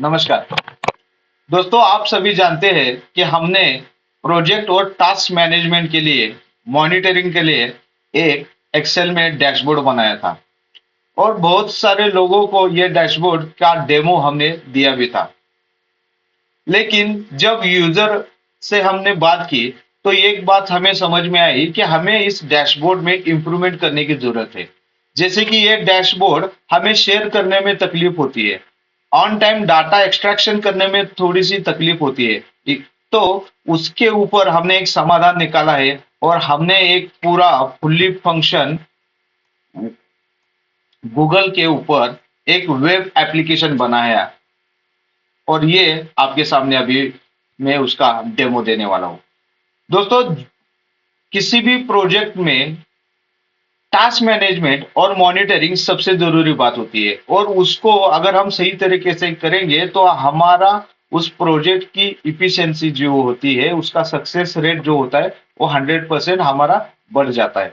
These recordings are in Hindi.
नमस्कार दोस्तों, आप सभी जानते हैं कि हमने प्रोजेक्ट और टास्क मैनेजमेंट के लिए मॉनिटरिंग के लिए एक एक्सेल में डैशबोर्ड बनाया था और बहुत सारे लोगों को यह डैशबोर्ड का डेमो हमने दिया भी था। लेकिन जब यूजर से हमने बात की तो एक बात हमें समझ में आई कि हमें इस डैशबोर्ड में इंप्रूवमेंट करने की जरूरत है। जैसे कि ये डैशबोर्ड हमें शेयर करने में तकलीफ होती है, ऑन टाइम डाटा एक्सट्रैक्शन करने में थोड़ी सी तकलीफ होती है। तो उसके ऊपर हमने एक समाधान निकाला है और हमने एक पूरा फुल्ली फंक्शन गूगल के ऊपर एक वेब एप्लीकेशन बनाया और ये आपके सामने अभी मैं उसका डेमो देने वाला हूं। दोस्तों, किसी भी प्रोजेक्ट में टास्क मैनेजमेंट और मॉनिटरिंग सबसे जरूरी बात होती है और उसको अगर हम सही तरीके से करेंगे तो हमारा उस प्रोजेक्ट की इफिशियंसी जो होती है, उसका सक्सेस रेट जो होता है वो 100% हमारा बढ़ जाता है।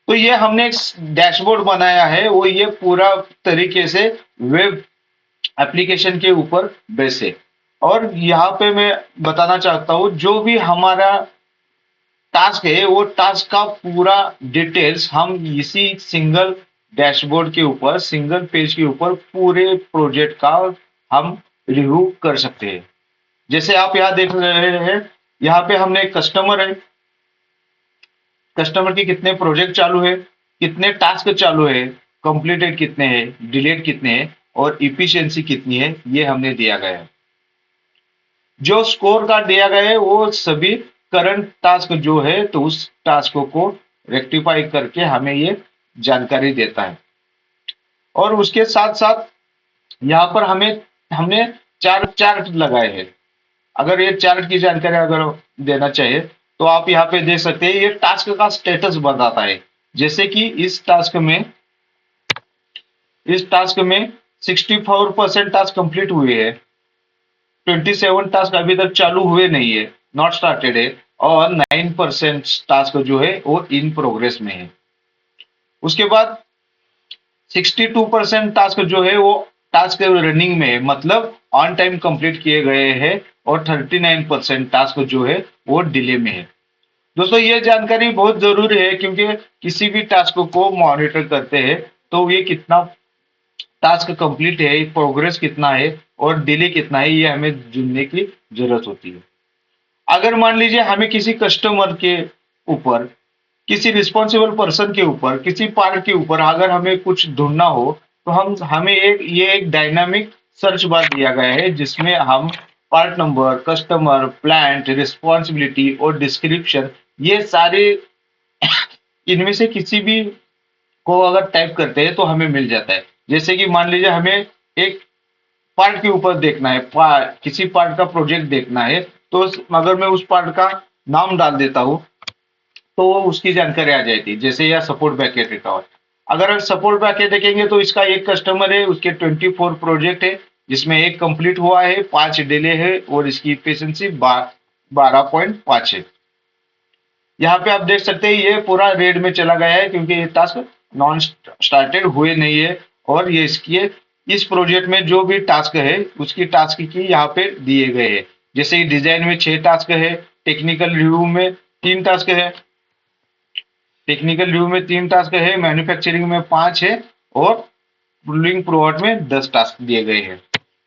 तो ये हमने एक डैशबोर्ड बनाया है, वो ये पूरा तरीके से वेब एप्लीकेशन के ऊपर बेस है। और यहाँ पे मैं बताना चाहता हूँ, जो भी हमारा टास्क है वो टास्क का पूरा डिटेल्स हम इसी सिंगल डैशबोर्ड के ऊपर, सिंगल पेज के ऊपर पूरे प्रोजेक्ट का हम रिव्यू कर सकते हैं। जैसे आप यहाँ देख रहे हैं, यहाँ पे हमने एक कस्टमर है, कस्टमर के कितने प्रोजेक्ट चालू है, कितने टास्क चालू है, कंप्लीटेड कितने हैं, डिलीट कितने हैं और इफिशियंसी कितनी है, ये हमने दिया गया है। जो स्कोर कार्ड दिया गया है वो सभी करंट टास्क जो है तो उस टास्क को रेक्टिफाई करके हमें ये जानकारी देता है। और उसके साथ साथ यहाँ पर हमें हमने चार चार्ट लगाए हैं। अगर ये चार्ट की जानकारी अगर देना चाहिए तो आप यहाँ पे देख सकते हैं, ये टास्क का स्टेटस बताता है। जैसे कि इस टास्क में 64% टास्क कंप्लीट हुए हैं, 27 टास्क अभी तक चालू हुए नहीं है, नॉट स्टार्टेड है, और 9% टास्क जो है वो इन प्रोग्रेस में है। उसके बाद 62% टास्क जो है वो टास्क रनिंग में है, मतलब ऑन टाइम कंप्लीट किए गए हैं, और 39% टास्क जो है वो डिले में है। दोस्तों, ये जानकारी बहुत जरूरी है क्योंकि किसी भी टास्क को मॉनिटर करते हैं तो ये कितना टास्क कंप्लीट है, प्रोग्रेस कितना है और डिले कितना है, ये हमें जानने की जरूरत होती है। अगर मान लीजिए हमें किसी कस्टमर के ऊपर, किसी रिस्पॉन्सिबल पर्सन के ऊपर, किसी पार्ट के ऊपर अगर हमें कुछ ढूंढना हो तो हम हमें एक डायनामिक सर्च बार दिया गया है जिसमें हम part number, customer, plant, responsibility और डिस्क्रिप्शन, ये सारे इनमें से किसी भी को अगर टाइप करते हैं तो हमें मिल जाता है। जैसे कि मान लीजिए हमें एक पार्ट के ऊपर देखना है, किसी पार्ट का प्रोजेक्ट देखना है, तो अगर मैं उस पार्ट का नाम डाल देता हूँ तो उसकी जानकारी आ जाएगी। जैसे यह सपोर्ट बैकेट लिखा हुआ है, अगर सपोर्ट बैकेट देखेंगे तो इसका एक कस्टमर है, उसके 24 प्रोजेक्ट है जिसमें एक कंप्लीट हुआ है, 5 डिले है और इसकी इफिशियंसी 12.5 है। यहाँ पे आप देख सकते हैं ये पूरा रेड में चला गया है क्योंकि ये टास्क नॉन स्टार्टेड हुए नहीं है। और ये इस प्रोजेक्ट में जो भी टास्क है उसकी टास्क की यहाँ पे दिए गए हैं। जैसे डिजाइन में 6 टास्क है, टेक्निकल रिव्यू में 3 टास्क है, मैन्युफैक्चरिंग में 5 है और रूलिंग प्रोवर्ट में 10 टास्क दिए गए हैं।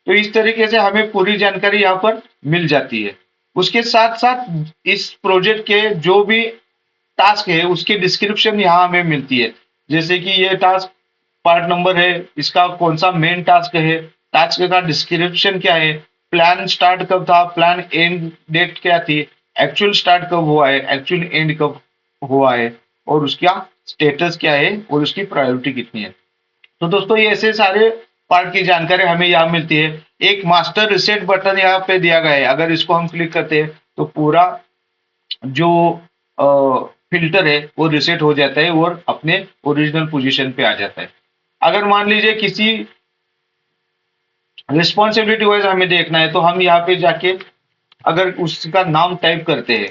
तो इस तरीके से हमें पूरी जानकारी यहाँ पर मिल जाती है। उसके साथ साथ इस प्रोजेक्ट के जो भी टास्क है उसकी डिस्क्रिप्शन यहाँ हमें मिलती है। जैसे कि ये टास्क पार्ट नंबर है, इसका कौन सा मेन टास्क है, टास्क का डिस्क्रिप्शन क्या है, प्लान स्टार्ट कब था, प्लान एंड डेट क्या थी, एक्चुअल स्टार्ट कब हुआ है, एक्चुअल एंड कब हुआ है, और उसका स्टेटस क्या है और उसकी प्रायोरिटी कितनी है। तो दोस्तों, ये ऐसे सारे पार्ट की जानकारी हमें यहाँ मिलती है। एक मास्टर रिसेट बटन यहाँ पे दिया गया है, अगर इसको हम क्लिक करते हैं तो पूरा जो फिल्टर है वो रिसेट हो जाता है और अपने ओरिजिनल पोजीशन पे आ जाता है। अगर मान लीजिए किसी रिस्पॉन्सिबिलिटी वाइज हमें देखना है तो हम यहाँ पे जाके अगर उसका नाम टाइप करते हैं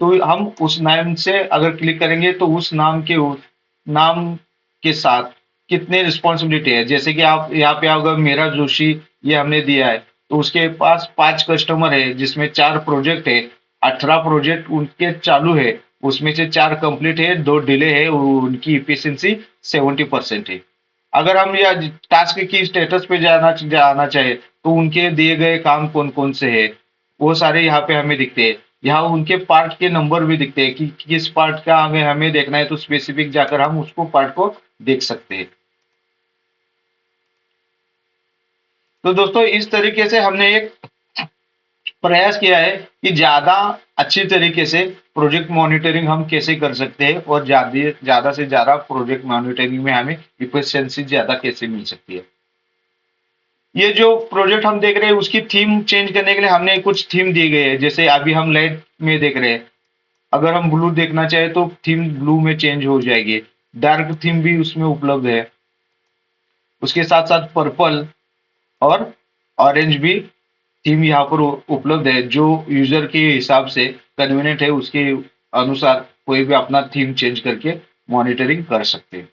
तो हम उस नाम से अगर क्लिक करेंगे तो उस नाम के साथ कितने रिस्पॉन्सिबिलिटी है। जैसे कि आप यहाँ पे अगर मेरा जोशी ये हमने दिया है, तो उसके पास 5 कस्टमर है जिसमें 4 प्रोजेक्ट है, 18 प्रोजेक्ट उनके चालू है, उसमें से 4 कंप्लीट है, 2 डिले है और उनकी इफिशिएंसी 70% है। अगर हम या टास्क की स्टेटस पे जाना जाना चाहे तो उनके दिए गए काम कौन कौन से है वो सारे यहाँ पे हमें दिखते हैं। यहाँ उनके पार्ट के नंबर भी दिखते हैं कि किस पार्ट का हमें हमें देखना है, तो स्पेसिफिक जाकर हम उसको पार्ट को देख सकते हैं। तो दोस्तों इस तरीके से हमने एक प्रयास किया है कि ज्यादा अच्छी तरीके से प्रोजेक्ट मॉनिटरिंग हम कैसे कर सकते हैं और ज्यादा ज्यादा से ज्यादा प्रोजेक्ट मॉनिटरिंग में हमें इफिशिएंसी ज्यादा कैसे मिल सकती है। ये जो प्रोजेक्ट हम देख रहे हैं उसकी थीम चेंज करने के लिए हमने कुछ थीम दी गई है। जैसे अभी हम लाइट में देख रहे हैं, अगर हम ब्लू देखना चाहे तो थीम ब्लू में चेंज हो जाएगी। डार्क थीम भी उसमें उपलब्ध है। उसके साथ साथ पर्पल और ऑरेंज भी थीम यहाँ पर उपलब्ध है। जो यूजर के हिसाब से कन्वीनियंट है उसके अनुसार कोई भी अपना थीम चेंज करके मॉनिटरिंग कर सकते हैं।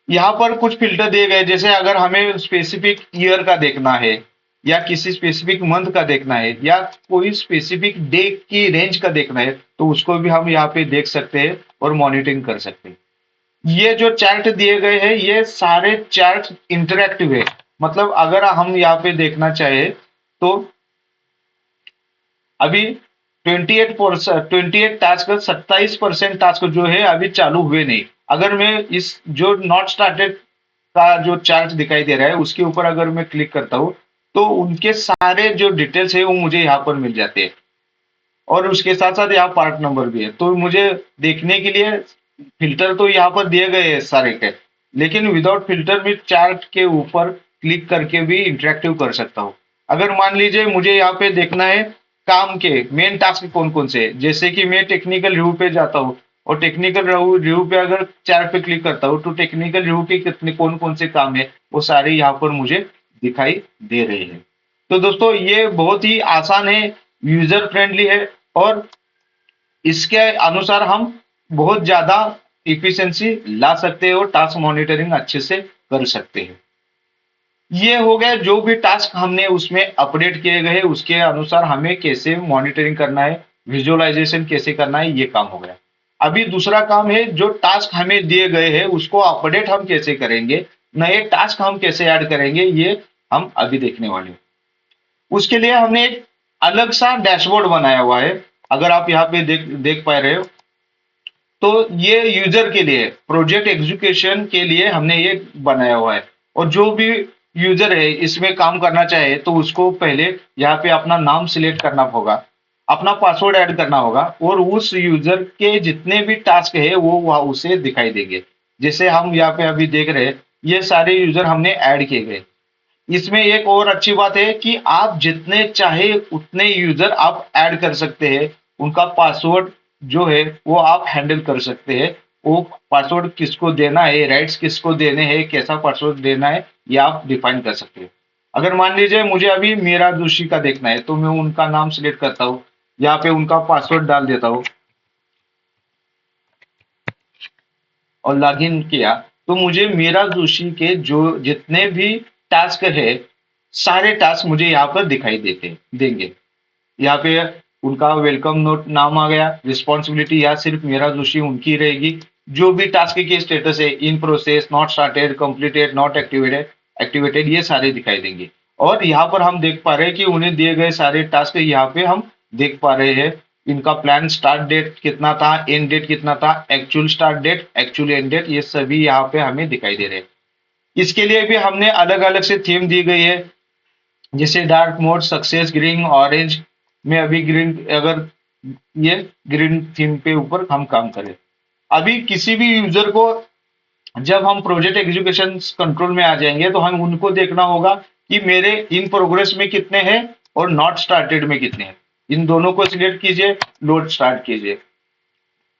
यहाँ पर कुछ फिल्टर दिए गए, जैसे अगर हमें स्पेसिफिक ईयर का देखना है या किसी स्पेसिफिक मंथ का देखना है या कोई स्पेसिफिक डे की रेंज का देखना है तो उसको भी हम यहाँ पे देख सकते हैं और मॉनिटरिंग कर सकते हैं। ये जो चार्ट दिए गए हैं ये सारे चार्ट इंटरैक्टिव है। मतलब अगर हम यहाँ पे देखना चाहे तो अभी 28 टास्क 27% टास्क जो है अभी चालू हुए नहीं। अगर मैं इस जो नॉट स्टार्टेड का जो चार्ट दिखाई दे रहा है उसके ऊपर अगर मैं क्लिक करता हूँ तो उनके सारे जो डिटेल्स है वो मुझे यहाँ पर मिल जाते हैं और उसके साथ साथ यहाँ पार्ट नंबर भी है। तो मुझे देखने के लिए फिल्टर तो यहाँ पर दिए गए हैं सारे के, लेकिन विदाउट फिल्टर भी चार्ट के ऊपर क्लिक करके भी इंटरेक्टिव कर सकता हूँ। अगर मान लीजिए मुझे यहाँ पे देखना है काम के मेन टास्क कौन कौन से हैं, जैसे कि मैं टेक्निकल रिव्यू पे जाता हूँ और टेक्निकल रिव्यू पे अगर चार्ट पे क्लिक करता हूँ तो टेक्निकल रिव्यू के कितने कौन कौन से काम है वो सारे यहाँ पर मुझे दिखाई दे रहे हैं। तो दोस्तों ये बहुत ही आसान है, यूजर फ्रेंडली है और इसके अनुसार हम बहुत ज्यादा इफिशिएंसी ला सकते हैं और टास्क मॉनिटरिंग अच्छे से कर सकते हैं। ये हो गया जो भी टास्क हमने उसमें अपडेट किए गए उसके अनुसार हमें कैसे मॉनिटरिंग करना है, विजुअलाइजेशन कैसे करना है, ये काम हो गया। अभी दूसरा काम है जो टास्क हमें दिए गए हैं उसको अपडेट हम कैसे करेंगे, नए टास्क हम कैसे ऐड करेंगे, ये हम अभी देखने वाले हैं। उसके लिए हमने एक अलग सा डैशबोर्ड बनाया हुआ है। अगर आप यहाँ पे देख देख पा रहे हो तो ये यूजर के लिए प्रोजेक्ट एग्जीक्यूशन के लिए हमने ये बनाया हुआ है। और जो भी यूजर है इसमें काम करना चाहे तो उसको पहले यहाँ पे अपना नाम सिलेक्ट करना होगा, अपना पासवर्ड ऐड करना होगा और उस यूजर के जितने भी टास्क है वो वहाँ उसे दिखाई देंगे। जैसे हम यहाँ पे अभी देख रहे हैं ये सारे यूजर हमने ऐड किए गए। इसमें एक और अच्छी बात है कि आप जितने चाहे उतने यूजर आप ऐड कर सकते हैं। उनका पासवर्ड जो है वो आप हैंडल कर सकते हैं। वो पासवर्ड किसको देना है, राइट्स किसको देने हैं, कैसा पासवर्ड देना है, ये आप डिफाइन कर सकते हैं। अगर मान लीजिए मुझे अभी मेरा जोशी का देखना है तो मैं उनका नाम सिलेक्ट करता हूँ, यहाँ पे उनका पासवर्ड डाल देता हूँ और लॉगिन किया तो मुझे मेरा जोशी के जो जितने भी टास्क है सारे टास्क मुझे यहाँ पर दिखाई देते देंगे। यहाँ पे उनका वेलकम नोट नाम आ गया, रिस्पॉन्सिबिलिटी यहाँ सिर्फ मेरा जोशी उनकी रहेगी। जो भी टास्क की स्टेटस है in process, not started, completed, not activated, activated, ये सारे दिखाई देंगे। और यहाँ पर हम देख पा रहे हैं कि उन्हें दिए गए सारे टास्क यहाँ पे हम देख पा रहे हैं। इनका प्लान स्टार्ट डेट कितना था, एंड डेट कितना था, actual start date, actual end date, ये सभी यहाँ पे हमें दिखाई दे रहे हैं। इसके लिए भी हमने अलग अलग से थीम दी गई है, जैसे dark mode, success, green, orange में अभी ग्रीन, अगर ये ग्रीन थीम पे ऊपर हम काम करें। अभी किसी भी यूजर को जब हम प्रोजेक्ट एग्जीक्यूशन कंट्रोल में आ जाएंगे तो हम उनको देखना होगा कि मेरे इन प्रोग्रेस में कितने हैं और नॉट स्टार्टेड में कितने हैं। इन दोनों को सिलेक्ट कीजिए, लोड स्टार्ट कीजिए।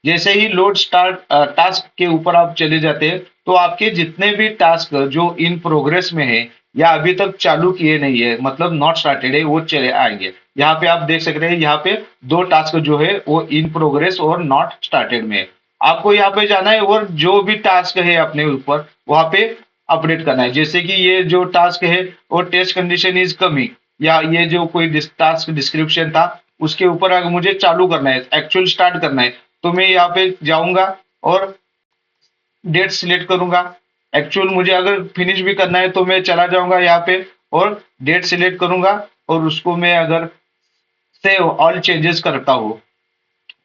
जैसे ही लोड स्टार्ट टास्क के ऊपर आप चले जाते हैं तो आपके जितने भी टास्क जो इन प्रोग्रेस में है या अभी तक चालू किए नहीं है मतलब नॉट स्टार्टेड है वो चले आएंगे। यहाँ पे आप देख सकते हैं यहाँ पे 2 टास्क जो है वो इन प्रोग्रेस और नॉट स्टार्टेड में है। आपको यहाँ पे जाना है और जो भी टास्क है अपने ऊपर वहां पे अपडेट करना है। जैसे कि ये जो टास्क है वो टेस्ट कंडीशन इज कमिंग, या ये जो कोई टास्क डिस्क्रिप्शन था उसके ऊपर अगर मुझे चालू करना है, एक्चुअल स्टार्ट करना है, तो मैं यहाँ पे जाऊंगा और डेट सिलेक्ट करूंगा। एक्चुअल मुझे अगर फिनिश भी करना है तो मैं चला जाऊंगा यहाँ पे और डेट सिलेक्ट करूंगा, और उसको मैं अगर सेव ऑल चेंजेस करता हूँ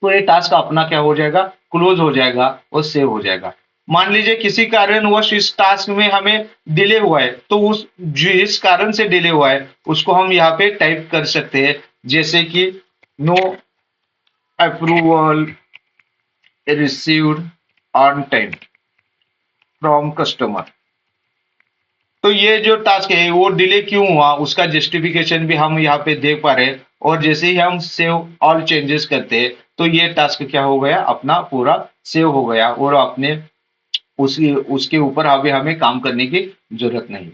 तो ये टास्क अपना क्या हो जाएगा, क्लोज हो जाएगा और सेव हो जाएगा। मान लीजिए किसी कारणवश इस टास्क में हमें डिले हुआ है, तो उस जिस कारण से डिले हुआ है उसको हम यहाँ पे टाइप कर सकते हैं, जैसे कि no approval received on time from customer. तो ये जो टास्क है वो डिले क्यों हुआ उसका जस्टिफिकेशन भी हम यहाँ पे देख पा रहे हैं, और जैसे ही हम सेव ऑल चेंजेस करते हैं तो ये टास्क क्या हो गया, अपना पूरा सेव हो गया, और अपने उसी उसके ऊपर अभी हमें काम करने की जरूरत नहीं।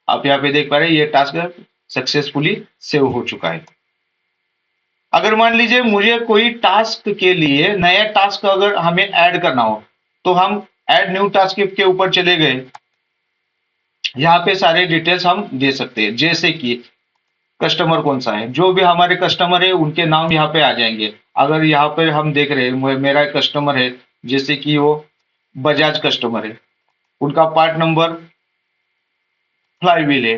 आप यहाँ पे देख पा रहे हैं ये टास्क सक्सेसफुली सेव हो चुका है। अगर मान लीजिए मुझे कोई टास्क के लिए नया टास्क अगर हमें ऐड करना हो, तो हम ऐड न्यू टास्क के ऊपर चले गए, यहाँ पे सारे डिटेल्स हम दे सकते हैं, जैसे कि कस्टमर कौन सा है, जो भी हमारे कस्टमर है उनके नाम यहाँ पे आ जाएंगे। अगर यहाँ पे हम देख रहे हैं मेरा एक कस्टमर है, जैसे कि वो बजाज कस्टमर है, उनका पार्ट नंबर फ्लाईव्हील है,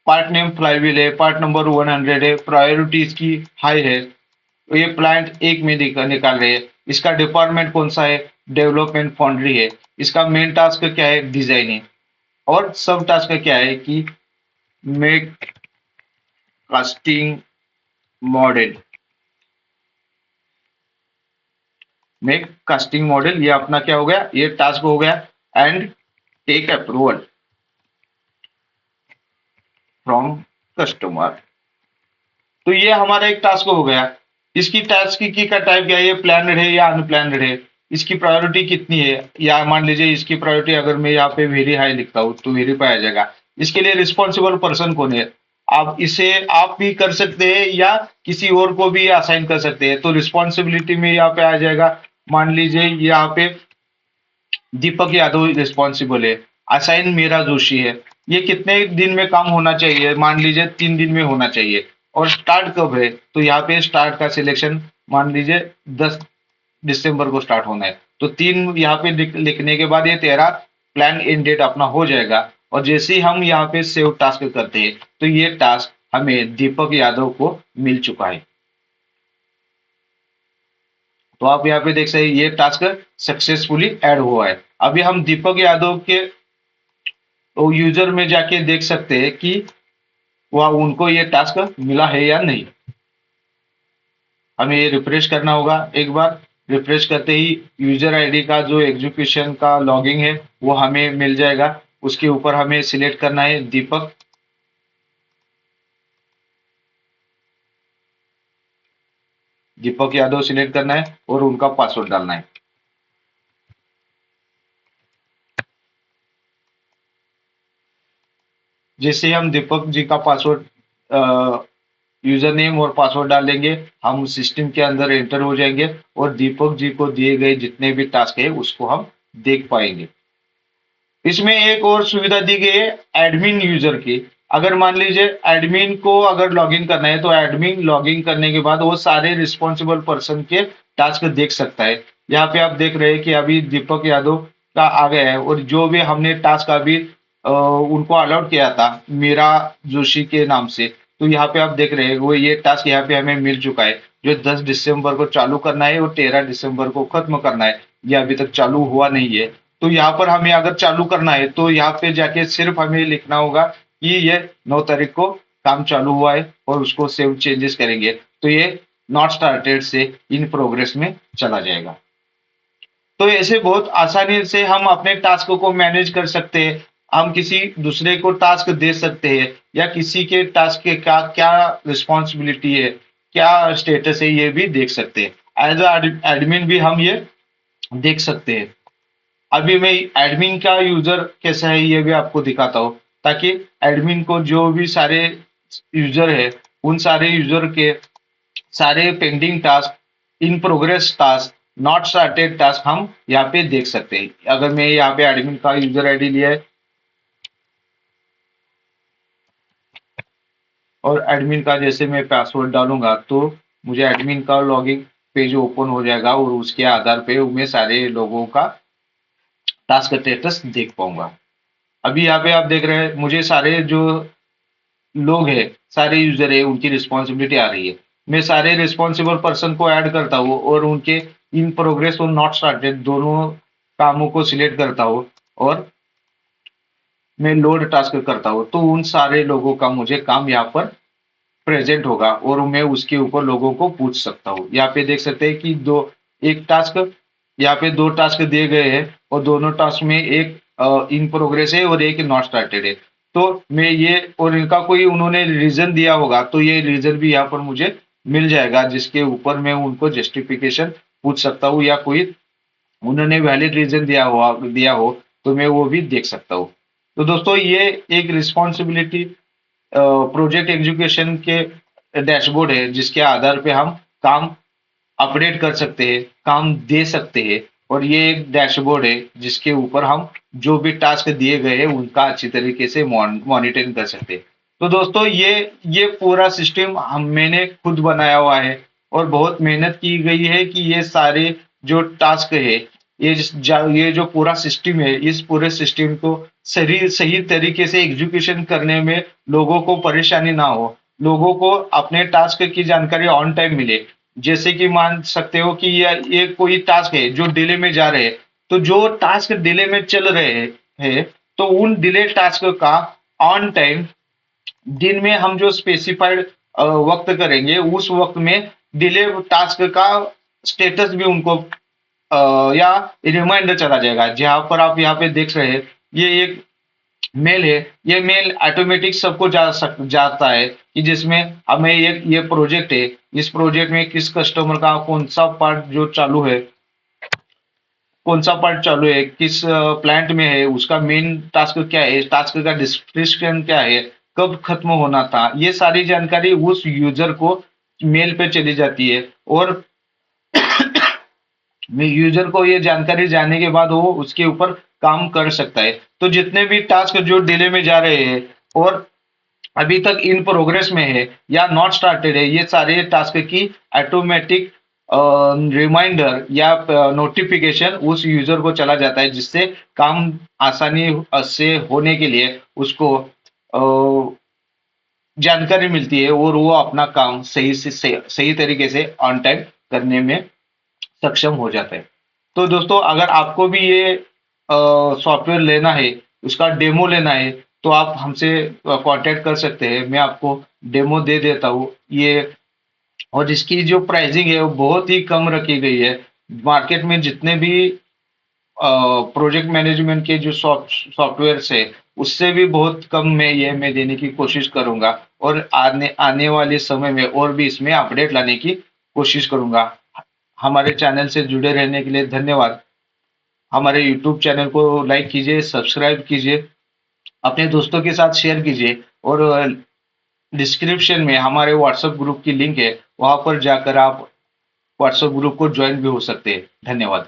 पार्ट नेम फ्लाईव्हील है, पार्ट नंबर 100 है, प्रायोरिटी इसकी हाई है, तो ये प्लांट एक में निकाल रहे हैं। इसका डिपार्टमेंट कौन सा है, डेवलपमेंट फाउंड्री है। इसका मेन टास्क क्या है, डिजाइनिंग, और सब टास्क क्या है कि make casting model, make casting model, ये अपना क्या हो गया, ये टास्क हो गया। And take approval from customer, तो ये हमारा एक टास्क हो गया। इसकी टास्क की का टाइप क्या है, ये प्लानड है या अनप्लानड है, इसकी प्रायोरिटी कितनी है, या मान लीजिए इसकी प्रायोरिटी अगर मैं यहाँ पे वेरी हाई लिखता हूँ तो वेरी पे आ जाएगा। इसके लिए रिस्पॉन्सिबल पर्सन कौन है, आप इसे आप भी कर सकते हैं या किसी और को भी असाइन कर सकते हैं। तो रिस्पॉन्सिबिलिटी में यहाँ पे आ जाएगा, मान लीजिए यहाँ पे दीपक यादव रिस्पॉन्सिबल है, असाइन मीरा जोशी है। ये कितने दिन में काम होना चाहिए, मान लीजिए 3 दिन में होना चाहिए। और स्टार्ट कब है, तो यहाँ पे स्टार्ट का सिलेक्शन मान लीजिए 10 दिसंबर को स्टार्ट होना है, तो 3 यहाँ पे लिखने के बाद ये 13 प्लान इन डेट अपना हो जाएगा। और जैसे ही हम यहाँ पे सेव टास्क करते हैं तो ये टास्क हमें दीपक यादव को मिल चुका है। तो आप यहाँ पे देख सकते हैं ये टास्क सक्सेसफुली ऐड हुआ है। अभी हम दीपक यादव के यूजर में जाके देख सकते हैं कि वह उनको ये टास्क मिला है या नहीं। हमें ये रिफ्रेश करना होगा एक बार। रिफ्रेश करते ही यूजर आईडी का जो एग्जीक्यूशन का लॉगिंग है वो हमें मिल जाएगा। उसके ऊपर हमें सिलेक्ट करना है दीपक, दीपक यादव सिलेक्ट करना है और उनका पासवर्ड डालना है। जैसे हम दीपक जी का पासवर्ड यूजर नेम और पासवर्ड डालेंगे, हम सिस्टम के अंदर एंटर हो जाएंगे और दीपक जी को दिए गए जितने भी टास्क है उसको हम देख पाएंगे। इसमें एक और सुविधा दी गई है एडमिन यूजर की। अगर मान लीजिए एडमिन को अगर लॉगिन करना है तो एडमिन लॉगिन करने के बाद वो सारे रिस्पॉन्सिबल पर्सन के टास्क देख सकता है। यहाँ पे आप देख रहे हैं कि अभी दीपक यादव का आ गया है, और जो भी हमने टास्क अभी उनको अलॉट किया था मीरा जोशी के नाम से, तो यहाँ पे आप देख रहे हैं वो ये टास्क यहाँ पे हमें मिल चुका है, जो 10 दिसंबर को चालू करना है और 13 दिसंबर को खत्म करना है। ये अभी तक चालू हुआ नहीं है। तो यहाँ पर हमें अगर चालू करना है तो यहाँ पे जाके सिर्फ हमें लिखना होगा कि ये 9 तारीख को काम चालू हुआ है, और उसको सेव चेंजेस करेंगे तो ये नॉट स्टार्टेड से इन प्रोग्रेस में चला जाएगा। तो ऐसे बहुत आसानी से हम अपने टास्क को मैनेज कर सकते हैं। हम किसी दूसरे को टास्क दे सकते हैं, या किसी के टास्क के का क्या रिस्पॉन्सिबिलिटी है, क्या स्टेटस है, ये भी देख सकते हैं। एज एडमिन भी हम ये देख सकते हैं। अभी मैं एडमिन का यूजर कैसा है ये भी आपको दिखाता हूँ, ताकि एडमिन को जो भी सारे यूजर है उन सारे यूजर के सारे pending task, in progress task not started task हम यहाँ पे देख सकते हैं। अगर मैं यहाँ पे एडमिन का यूजर आईडी लिया है और एडमिन का जैसे मैं पासवर्ड डालूंगा तो मुझे एडमिन का लॉगिन पेज ओपन हो जाएगा और उसके आधार पे मैं सारे लोगों का टास्क स्टेटस देख पाऊंगा। अभी यहाँ पे आप देख रहे हैं मुझे सारे जो लोग हैं, सारे यूजर है, उनकी रिस्पॉन्सिबिलिटी आ रही है। मैं सारे रिस्पॉन्सिबल पर्सन को ऐड करता हूँ और उनके इन प्रोग्रेस और नॉट स्टार्टेड दोनों कामों को सिलेक्ट करता हूँ और मैं लोड टास्क करता हूँ, तो उन सारे लोगों का मुझे काम यहाँ पर प्रेजेंट होगा और मैं उसके ऊपर लोगों को पूछ सकता हूँ। यहाँ पे देख सकते हैं कि दो एक टास्क, यहाँ पे दो टास्क दिए गए हैं और दोनों टास्क में एक इन प्रोग्रेस है और एक नॉट स्टार्टेड है। तो मैं ये और इनका कोई उन्होंने रीजन दिया होगा तो ये रीजन भी यहाँ पर मुझे मिल जाएगा, जिसके ऊपर मैं उनको जस्टिफिकेशन पूछ सकता हूँ या कोई उन्होंने वैलिड रीजन दिया हो तो मैं वो भी देख सकता हूँ। तो दोस्तों ये एक रिस्पॉन्सिबिलिटी प्रोजेक्ट एग्जीक्यूशन के डैशबोर्ड है, जिसके आधार पे हम काम अपडेट कर सकते हैं, काम दे सकते हैं। और ये एक डैशबोर्ड है जिसके ऊपर हम जो भी टास्क दिए गए हैं उनका अच्छी तरीके से मॉनिटरिंग कर सकते हैं। तो दोस्तों ये पूरा सिस्टम हम मैंने खुद बनाया हुआ है और बहुत मेहनत की गई है कि ये सारे जो टास्क है, ये जो पूरा सिस्टम है, इस पूरे सिस्टम को सही सही तरीके से एग्जीक्यूशन करने में लोगों को परेशानी ना हो, लोगों को अपने टास्क की जानकारी ऑन टाइम मिले। जैसे कि मान सकते हो कि ये कोई टास्क है जो डिले में जा रहे हैं, तो जो टास्क डिले में चल रहे हैं तो उन डिले टास्क का ऑन टाइम दिन में हम जो स्पेसिफाइड वक्त करेंगे उस वक्त में डिले टास्क का स्टेटस भी उनको या रिमाइंडर चला जाएगा। जहां पर आप यहाँ पे देख रहे हैं ये एक मेल है, ये मेल ऑटोमेटिक सबको जाता है कि जिसमें हमें ये प्रोजेक्ट है, इस प्रोजेक्ट में किस कस्टमर का कौन सा पार्ट जो चालू है, कौन सा पार्ट चालू है, किस प्लांट में है, उसका मेन टास्क क्या है, टास्क का डिस्क्रिप्शन क्या है, कब खत्म होना था, ये सारी जानकारी उस यूजर को मेल पे चली जाती है और यूजर को ये जानकारी जानने के बाद वो उसके ऊपर काम कर सकता है। तो जितने भी टास्क जो डिले में जा रहे हैं और अभी तक इन प्रोग्रेस में है या नॉट स्टार्टेड है, ये सारे टास्क की ऑटोमेटिक रिमाइंडर या नोटिफिकेशन उस यूजर को चला जाता है, जिससे काम आसानी से होने के लिए उसको जानकारी मिलती है और वो अपना काम सही तरीके से ऑन टाइम करने में सक्षम हो जाता है। तो दोस्तों अगर आपको भी ये सॉफ्टवेयर लेना है, उसका डेमो लेना है, तो आप हमसे कांटेक्ट कर सकते हैं। मैं आपको डेमो दे देता हूँ ये। और इसकी जो प्राइसिंग है वो बहुत ही कम रखी गई है। मार्केट में जितने भी प्रोजेक्ट मैनेजमेंट के जो सॉफ्टवेयर है उससे भी बहुत कम में ये मैं देने की कोशिश करूंगा और आने आने वाले समय में और भी इसमें अपडेट लाने की कोशिश करूंगा। हमारे चैनल से जुड़े रहने के लिए धन्यवाद। हमारे यूट्यूब चैनल को लाइक कीजिए, सब्सक्राइब कीजिए, अपने दोस्तों के साथ शेयर कीजिए और डिस्क्रिप्शन में हमारे व्हाट्सएप ग्रुप की लिंक है, वहां पर जाकर आप व्हाट्सएप ग्रुप को ज्वाइन भी हो सकते हैं। धन्यवाद।